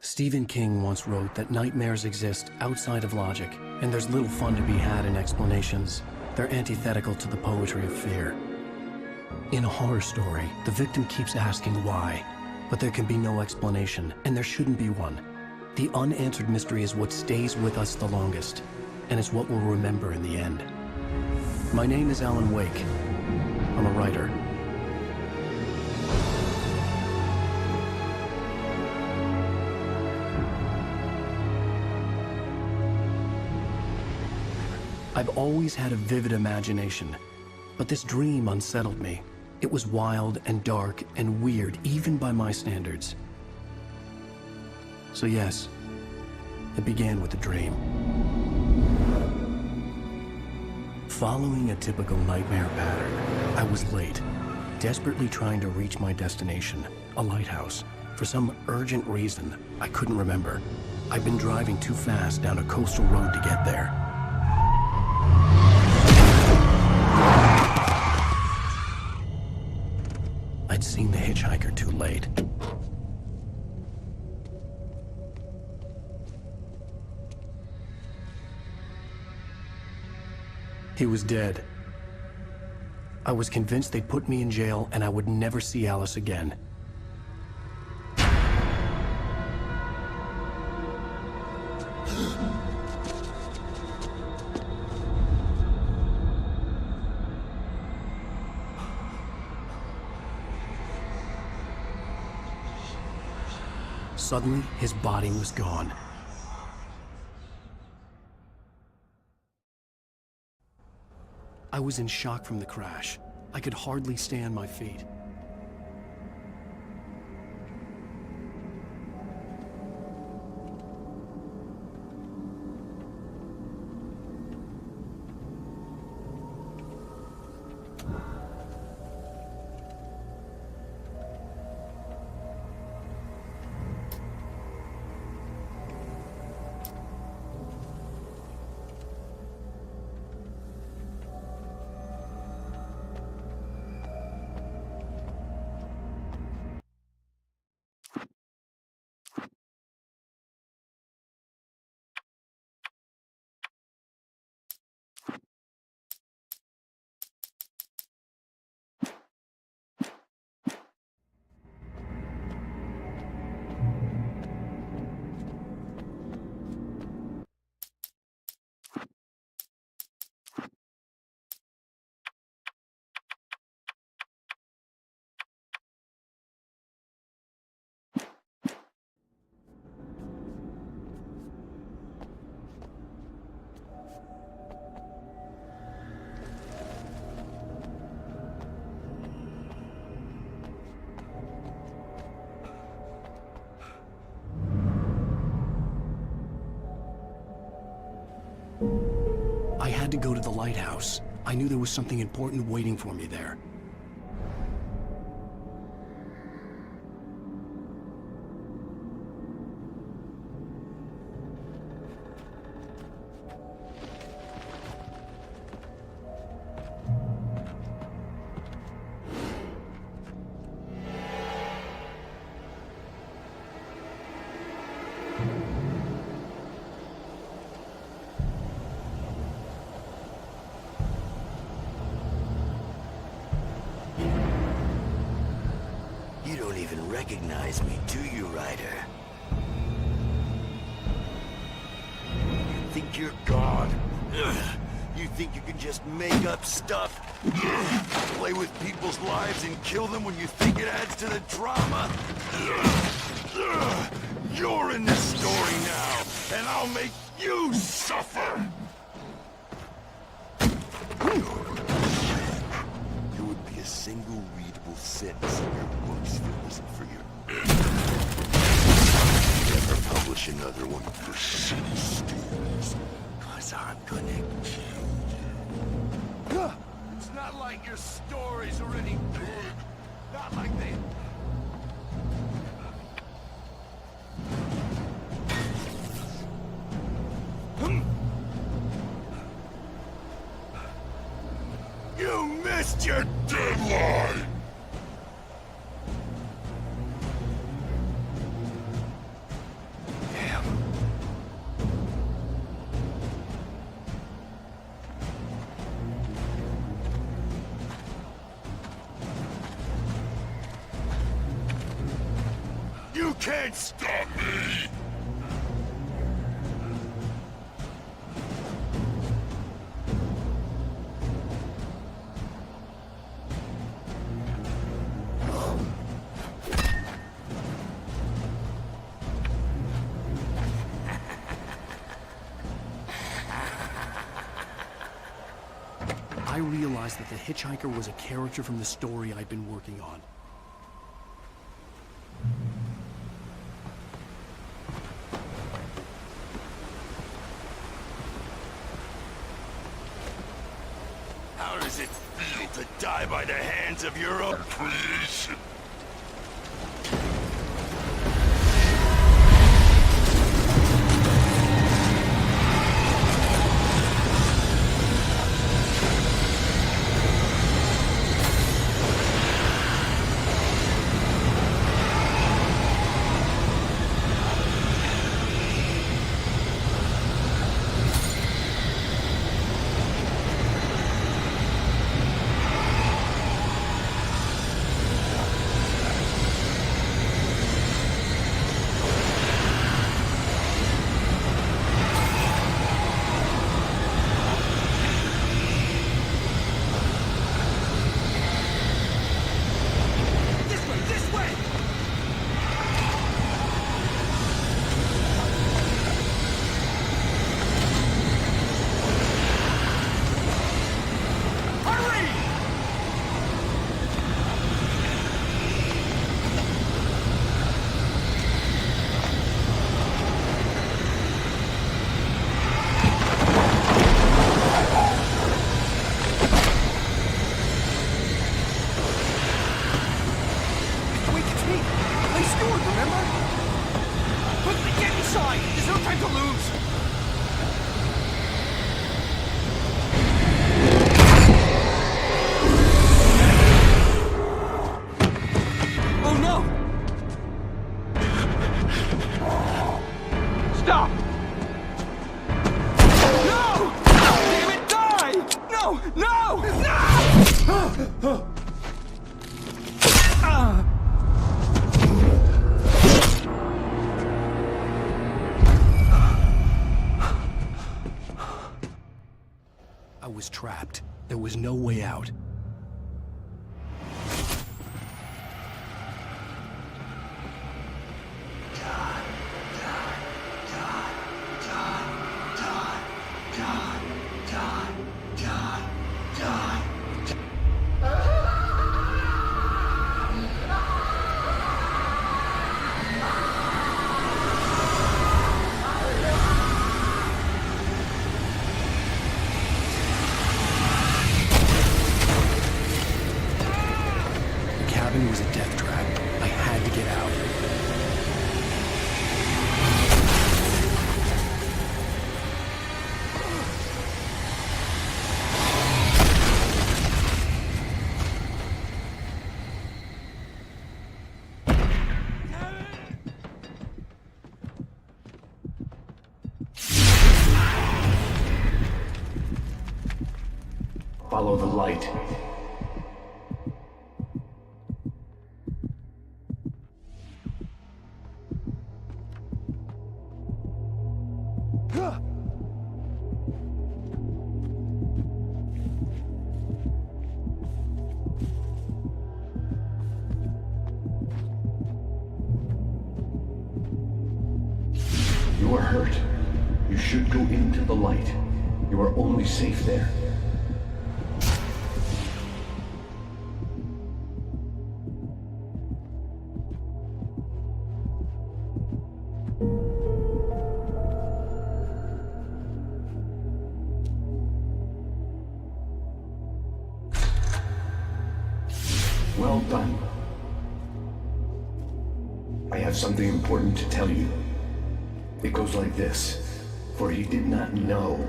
Stephen King once wrote that nightmares exist outside of logic, and there's little fun to be had in explanations. They're antithetical to the poetry of fear. In a horror story, the victim keeps asking why, but there can be no explanation, and there shouldn't be one. The unanswered mystery is what stays with us the longest, and it's what we'll remember in the end. My name is Alan Wake. I'm a writer. I've always had a vivid imagination, but this dream unsettled me. It was wild and dark and weird, even by my standards. So yes, it began with a dream. Following a typical nightmare pattern, I was late, desperately trying to reach my destination, a lighthouse. For some urgent reason, I couldn't remember. I'd been driving too fast down a coastal road to get there. I'd seen the hitchhiker too late. He was dead. I was convinced they'd put me in jail and I would never see Alice again. Suddenly, his body was gone. I was in shock from the crash. I could hardly stay on my feet. I had to go to the lighthouse. I knew there was something important waiting for me there. Recognize me, do you, Ryder? You think you're God? You think you can just make up stuff? Play with people's lives and kill them when you think it adds to the drama? You're in this story now, and I'll make you suffer! There would be a single readable sentence in your books if it wasn't for your... Never publish another one of your shitty stories, 'cause I'm gonna kill you. It's not like your stories are any good. Not like they... missed your deadline! Damn. You can't stop me! I realized that the hitchhiker was a character from the story I'd been working on. How does it feel to die by the hands of your own creation? I was trapped. There was no way out. It was a death trap. I had to get out. Follow the light. You are hurt. You should go into the light. You are only safe there. Well done. I have something important to tell you. It goes like this. For he did not know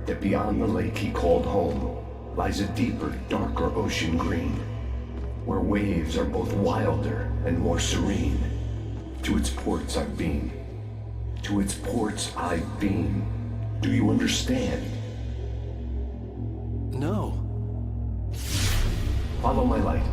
that beyond the lake he called home lies a deeper, darker ocean green, where waves are both wilder and more serene. To its ports I've been. To its ports I've been. Do you understand? No. Follow my light.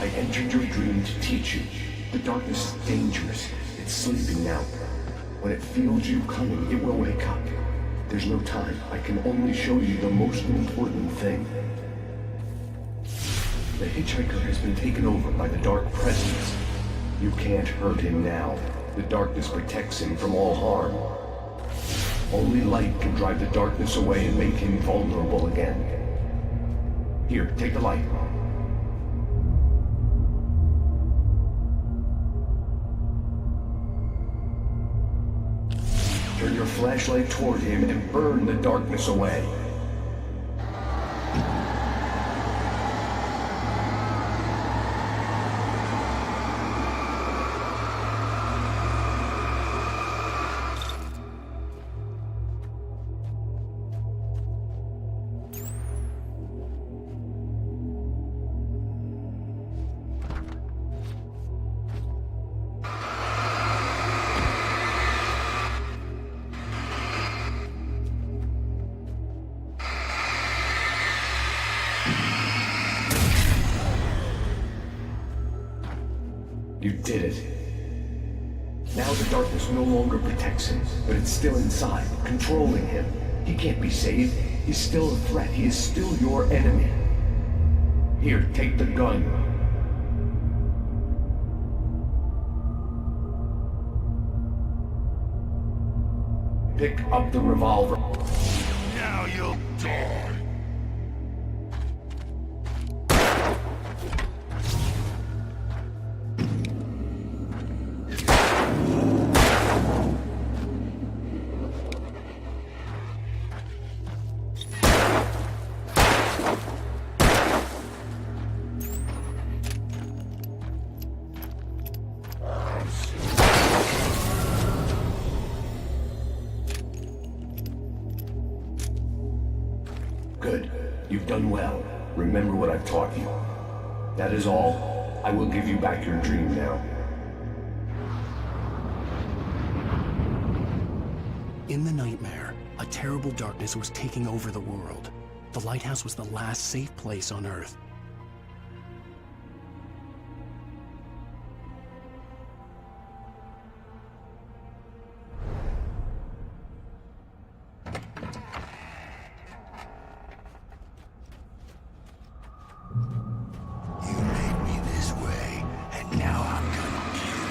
I entered your dream to teach you. The darkness is dangerous. It's sleeping now. When it feels you coming, it will wake up. There's no time. I can only show you the most important thing. The hitchhiker has been taken over by the dark presence. You can't hurt him now. The darkness protects him from all harm. Only light can drive the darkness away and make him vulnerable again. Here, take the light. Turn your flashlight toward him and burn the darkness away. You did it. Now the darkness no longer protects him, but it's still inside, controlling him. He can't be saved. He's still a threat. He is still your enemy. Here, take the gun. Pick up the revolver. Now you'll die. Good. You've done well. Remember what I've taught you. That is all. I will give you back your dream now. In the nightmare, a terrible darkness was taking over the world. The lighthouse was the last safe place on Earth. You made me this way, and now I'm gonna kill you.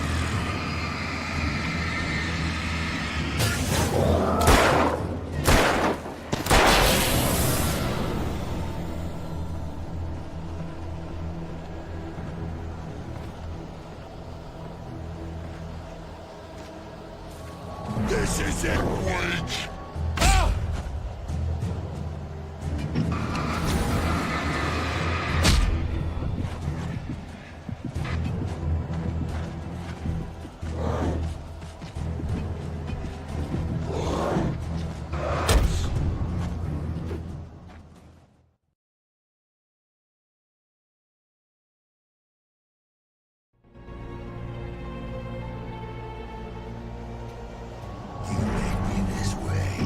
This isn't weak. You made me this way,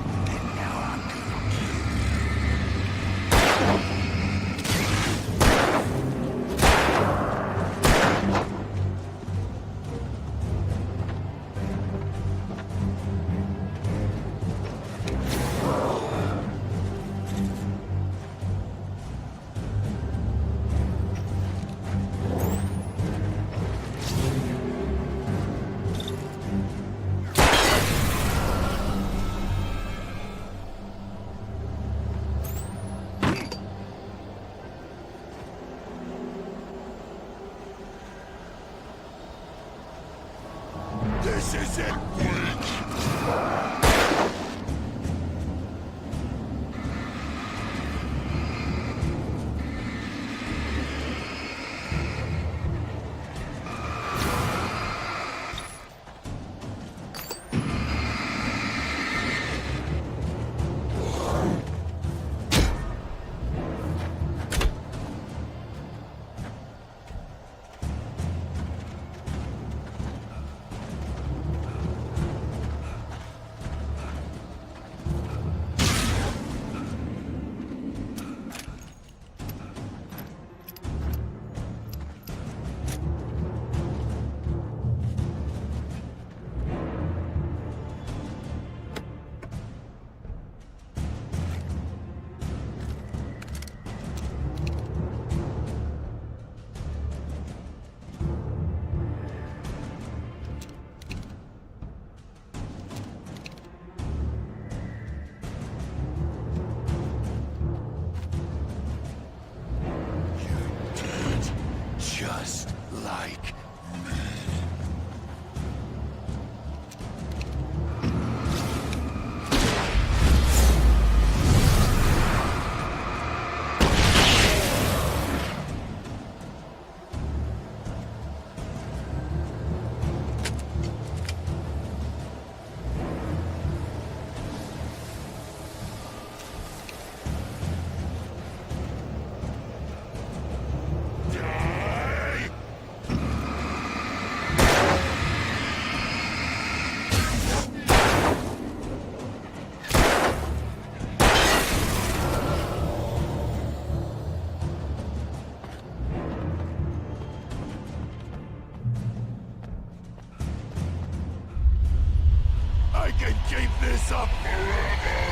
can keep this up forever!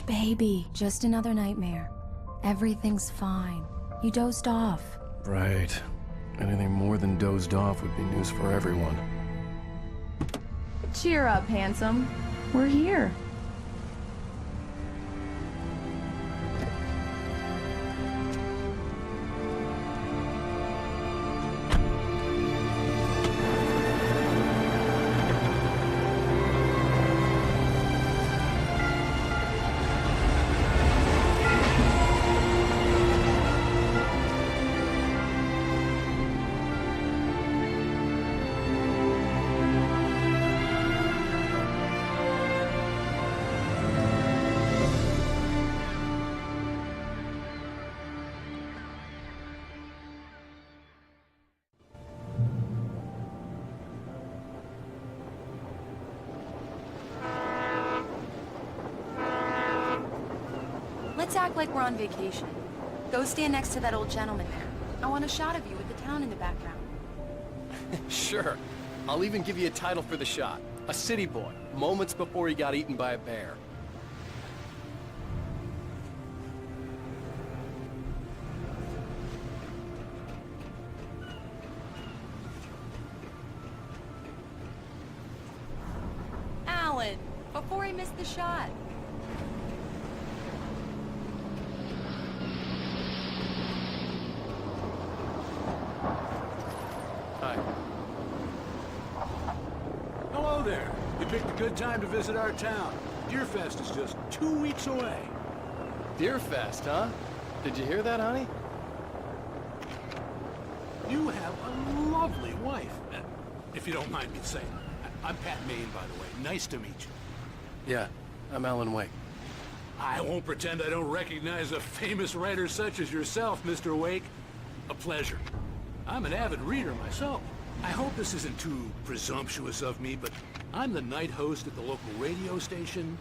Baby, just another nightmare. Everything's fine. You dozed off. Right. Anything more than dozed off would be news for everyone. Cheer up, handsome. We're here. Let's act like we're on vacation. Go stand next to that old gentleman there. I want a shot of you with the town in the background. Sure. I'll even give you a title for the shot. A city boy, moments before he got eaten by a bear. Alan, before he missed the shot. Hi. Hello there. You picked a good time to visit our town. Deerfest is just 2 weeks away. Deerfest, huh? Did you hear that, honey? You have a lovely wife, if you don't mind me saying. I'm Pat Maine, by the way. Nice to meet you. Yeah, I'm Alan Wake. I won't pretend I don't recognize a famous writer such as yourself, Mr. Wake. A pleasure. I'm an avid reader myself. I hope this isn't too presumptuous of me, but I'm the night host at the local radio station.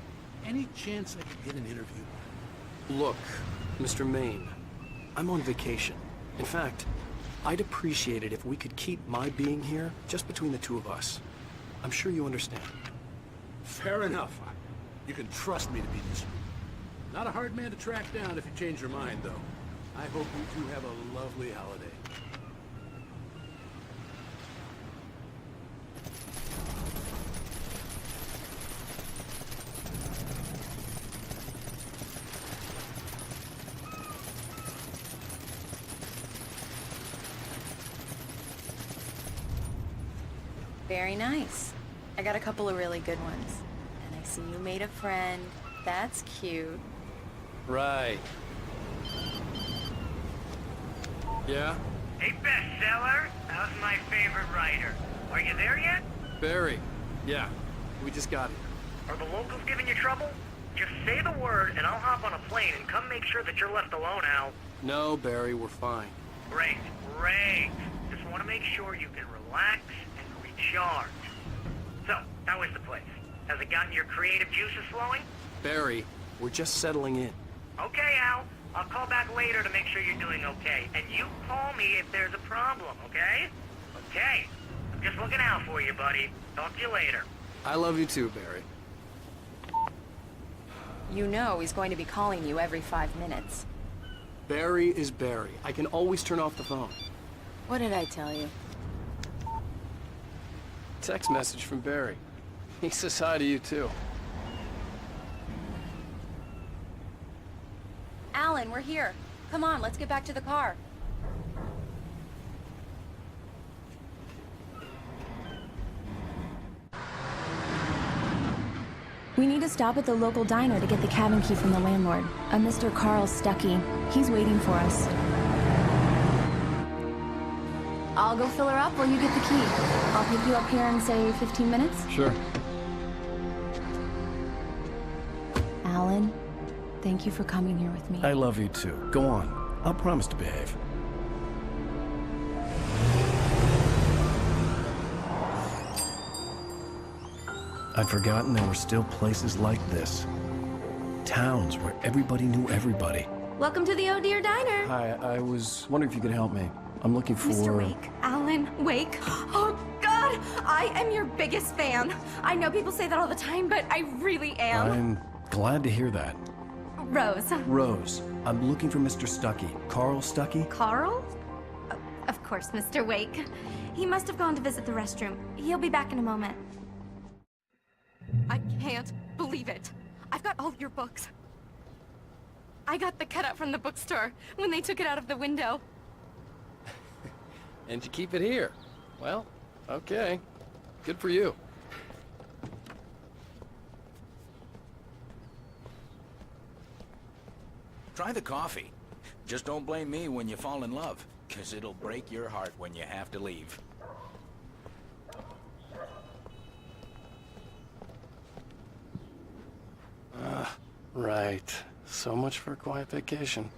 Any chance I could get an interview? Look, Mr. Maine, I'm on vacation. In fact, I'd appreciate it if we could keep my being here just between the two of us. I'm sure you understand. Fair enough. You can trust me to be discreet. Not a hard man to track down if you change your mind, though. I hope you two have a lovely holiday. Very nice. I got a couple of really good ones. And I see you made a friend. That's cute. Right. Yeah? Hey, bestseller, how's my favorite writer? Are you there yet? Barry. Yeah, we just got here. Are the locals giving you trouble? Just say the word and I'll hop on a plane and come make sure that you're left alone, Al. No, Barry, we're fine. Great, great. Just want to make sure you can relax and recharge. So, how is the place? Has it gotten your creative juices flowing? Barry, we're just settling in. Okay, Al. I'll call back later to make sure you're doing okay. And you call me if there's a problem, okay? Okay. I'm just looking out for you, buddy. Talk to you later. I love you too, Barry. You know he's going to be calling you every 5 minutes. Barry is Barry. I can always turn off the phone. What did I tell you? Text message from Barry. He says hi to you too. Alan, we're here. Come on, let's get back to the car. We need to stop at the local diner to get the cabin key from the landlord, a Mr. Carl Stuckey. He's waiting for us. I'll go fill her up while you get the key. I'll pick you up here in, say, 15 minutes? Sure. Alan, thank you for coming here with me. I love you too. Go on. I'll promise to behave. I'd forgotten there were still places like this. Towns where everybody knew everybody. Welcome to the Oh Dear Diner. Hi, I was wondering if you could help me. I'm looking for... Mr. Wake. Alan Wake. Oh, God! I am your biggest fan. I know people say that all the time, but I really am. I'm glad to hear that. Rose. Rose, I'm looking for Mr. Stuckey. Carl Stuckey? Carl? Of course, Mr. Wake. He must have gone to visit the restroom. He'll be back in a moment. I can't believe it. I've got all your books. I got the cutout from the bookstore when they took it out of the window. And you keep it here. Well, okay. Good for you. Try the coffee. Just don't blame me when you fall in love, 'cause it'll break your heart when you have to leave. Right. So much for a quiet vacation.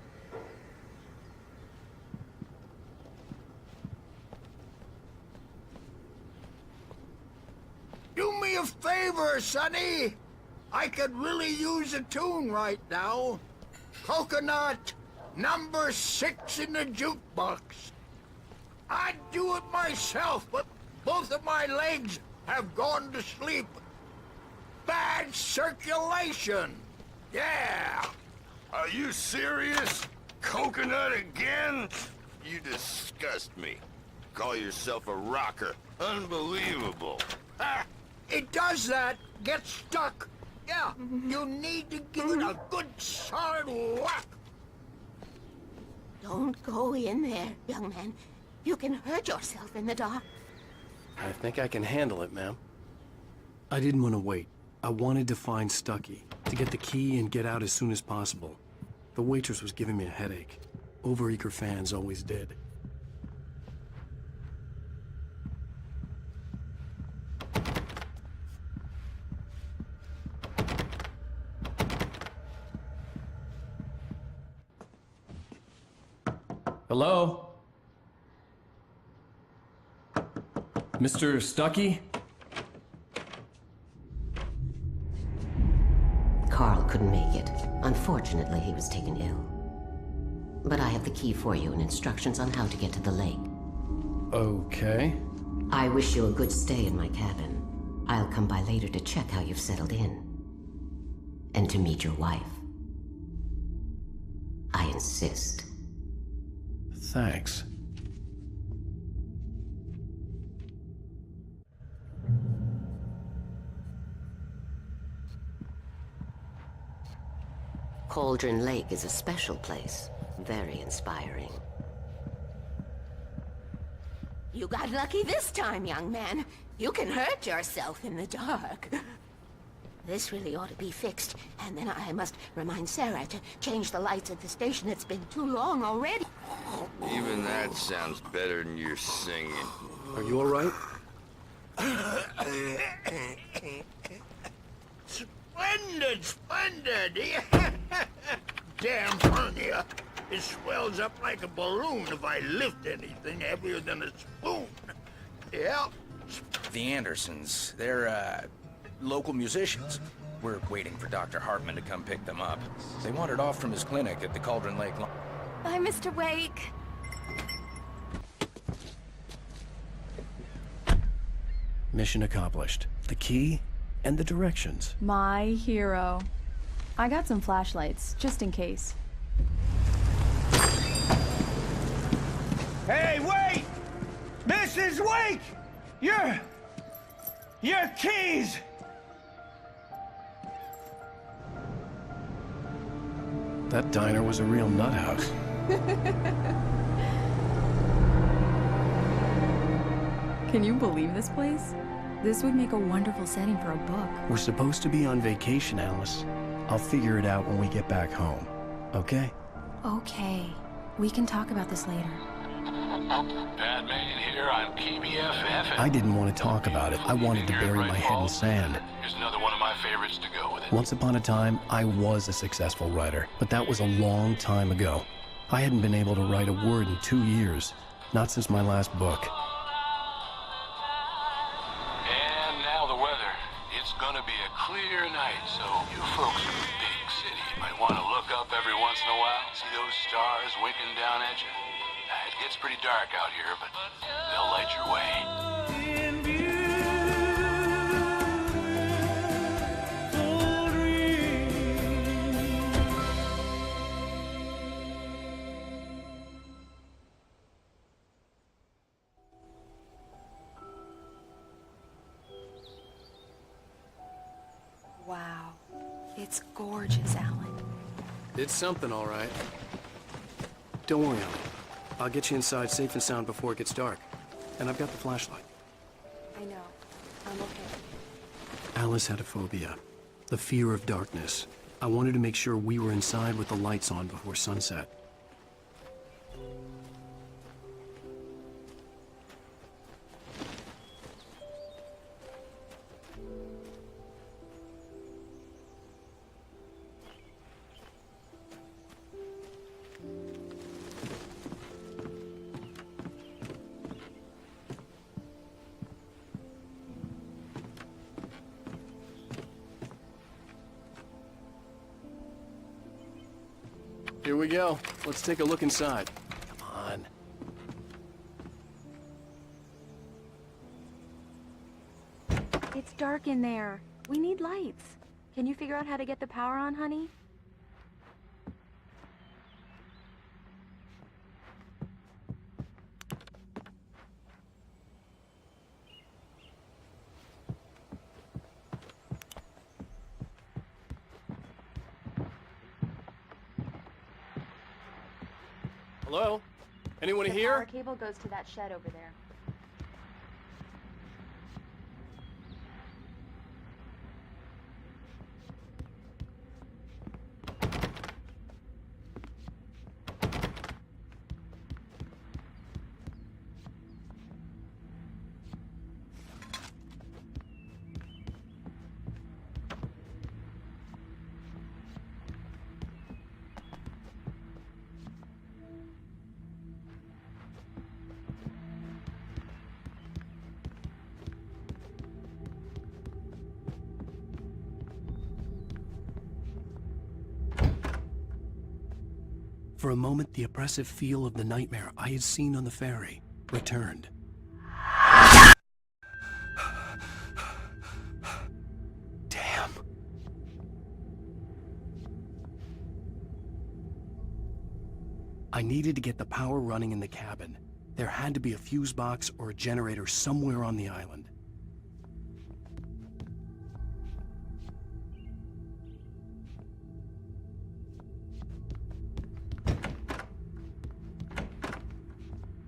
Do me a favor, Sonny. I could really use a tune right now. Coconut, number 6 in the jukebox. I'd do it myself, but both of my legs have gone to sleep. Bad circulation. Yeah. Are you serious? Coconut again? You disgust me. Call yourself a rocker. Unbelievable. Ah, it does that. Get stuck. Yeah, you need to give it a good solid whack. Don't go in there, young man. You can hurt yourself in the dark. I think I can handle it, ma'am. I didn't want to wait. I wanted to find Stuckey, to get the key and get out as soon as possible. The waitress was giving me a headache. Overeager fans always did. Hello? Mr. Stuckey? Carl couldn't make it. Unfortunately, he was taken ill. But I have the key for you and instructions on how to get to the lake. Okay. I wish you a good stay in my cabin. I'll come by later to check how you've settled in. And to meet your wife. I insist. Thanks. Cauldron Lake is a special place. Very inspiring. You got lucky this time, young man. You can hurt yourself in the dark. This really ought to be fixed, and then I must remind Sarah to change the lights at the station. It's been too long already. Even that sounds better than your singing. Are you all right? Splendid, splendid! Damn hernia. It swells up like a balloon if I lift anything heavier than a spoon. Yep. The Andersons, they're, local musicians. We're waiting for Dr. Hartman to come pick them up. They wandered off from his clinic at the Cauldron Lake. Bye, Mr. Wake. Mission accomplished. The key and the directions. My hero. I got some flashlights, just in case. Hey, wait! Mrs. Wake! Your keys! That diner was a real nut house. Can you believe this place? This would make a wonderful setting for a book. We're supposed to be on vacation, Alice. I'll figure it out when we get back home. Okay? Okay. We can talk about this later. Batman here on KBFF. I didn't want to talk about it. I wanted to bury my head in sand. Here's another one of my favorites to go with it. Once upon a time, I was a successful writer, but that was a long time ago. I hadn't been able to write a word in 2 years. Not since my last book. And now the weather. It's gonna be a clear night, so you folks in the big city might want to look up every once in a while. See those stars winking down at you? It gets pretty dark out here, but they'll light your way. Wow. It's gorgeous, Alan. It's something, all right. Don't worry, Alan. I'll get you inside safe and sound before it gets dark. And I've got the flashlight. I know. I'm okay. Alice had a phobia. The fear of darkness. I wanted to make sure we were inside with the lights on before sunset. Here we go. Let's take a look inside. Come on. It's dark in there. We need lights. Can you figure out how to get the power on, honey? Hello? Anyone The here? power cable goes to that shed over there. For a moment, the oppressive feel of the nightmare I had seen on the ferry returned. Damn. I needed to get the power running in the cabin. There had to be a fuse box or a generator somewhere on the island.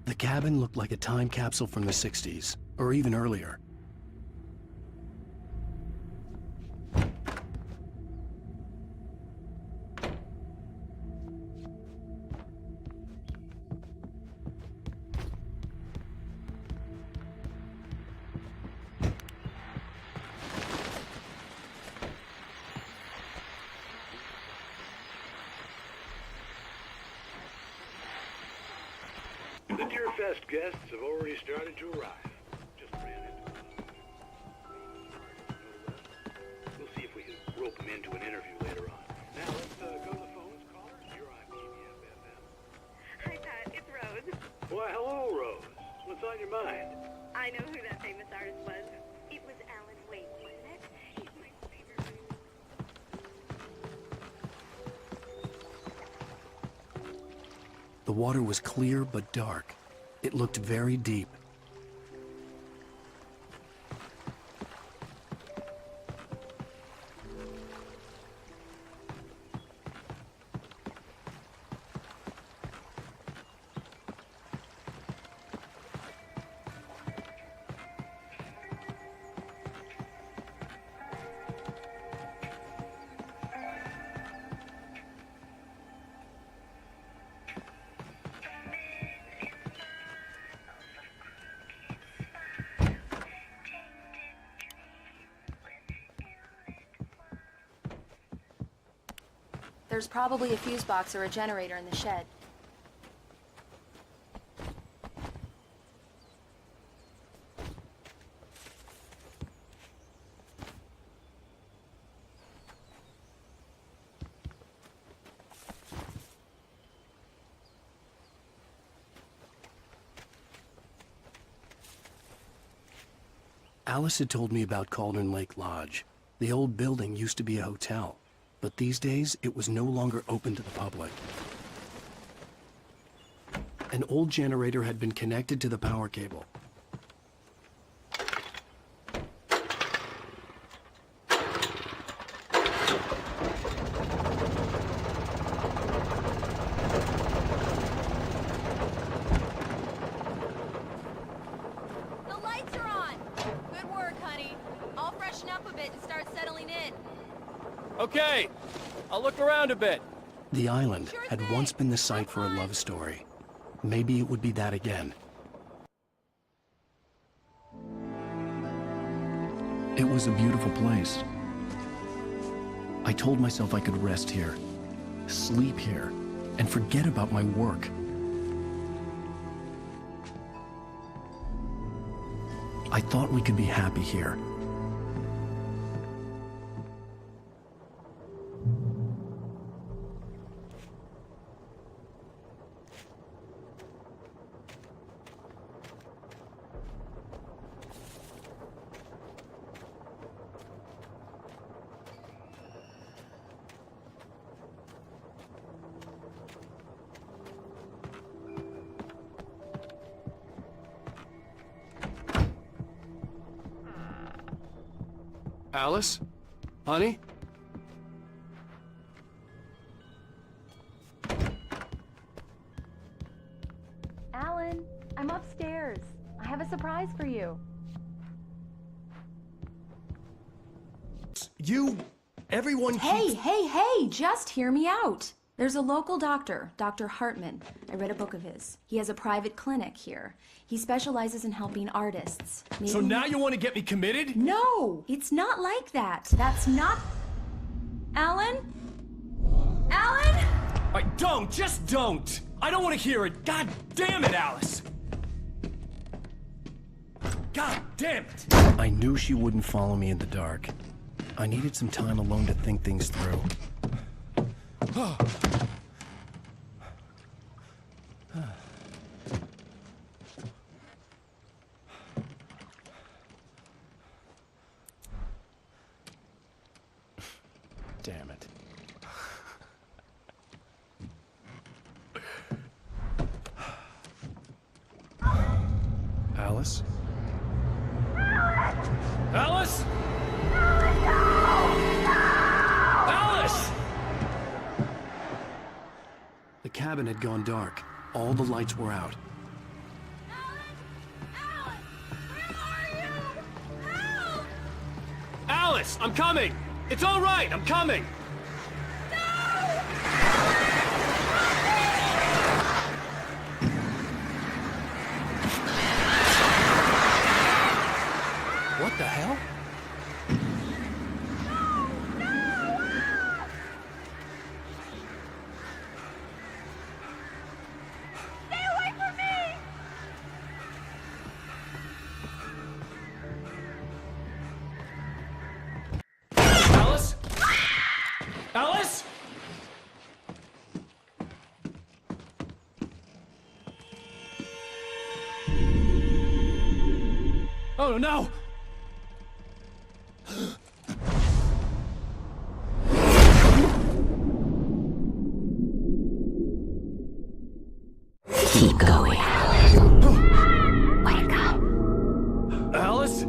The cabin looked like a time capsule from the 60s, or even earlier. The Deerfest guests have already started to arrive. Just ran into We'll see if we can rope them into an interview later on. Now let's go to the phones. Caller, you're on BBFFM. Hi, Pat. It's Rose. Why, hello, Rose. What's on your mind? I know who that famous artist was. It was Alan Wake, wasn't it? He's my favorite. The water was clear but dark. It looked very deep. There's probably a fuse box or a generator in the shed. Alice had told me about Cauldron Lake Lodge. The old building used to be a hotel, but these days it was no longer open to the public. An old generator had been connected to the power cable. The lights are on! Good work, honey. I'll freshen up a bit and start settling in. Okay, I'll look around a bit. The island had once been the site for a love story. Maybe it would be that again. It was a beautiful place. I told myself I could rest here, sleep here, and forget about my work. I thought we could be happy here. Alice? Honey? Alan, I'm upstairs. I have a surprise for you. Everyone Hey, just hear me out. There's a local doctor, Dr. Hartman. I read a book of his. He has a private clinic here. He specializes in helping artists. So now you want to get me committed? No, it's not like that. That's not... Alan? Alan? Just don't! I don't want to hear it! God damn it, Alice! God damn it! I knew she wouldn't follow me in the dark. I needed some time alone to think things through. Damn it. Alice? Alice? Alice! The cabin had gone dark. All the lights were out. Alice, I'm coming! It's all right, I'm coming! What the hell? Stay away from me! Alice? Oh no! Keep going, Alice. Wake up. Alice?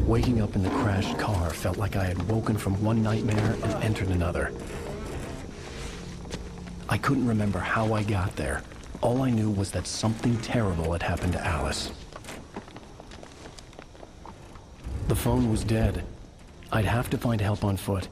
Waking up in the crashed car felt like I had woken from one nightmare and entered another. I couldn't remember how I got there. All I knew was that something terrible had happened to Alice. The phone was dead. I'd have to find help on foot,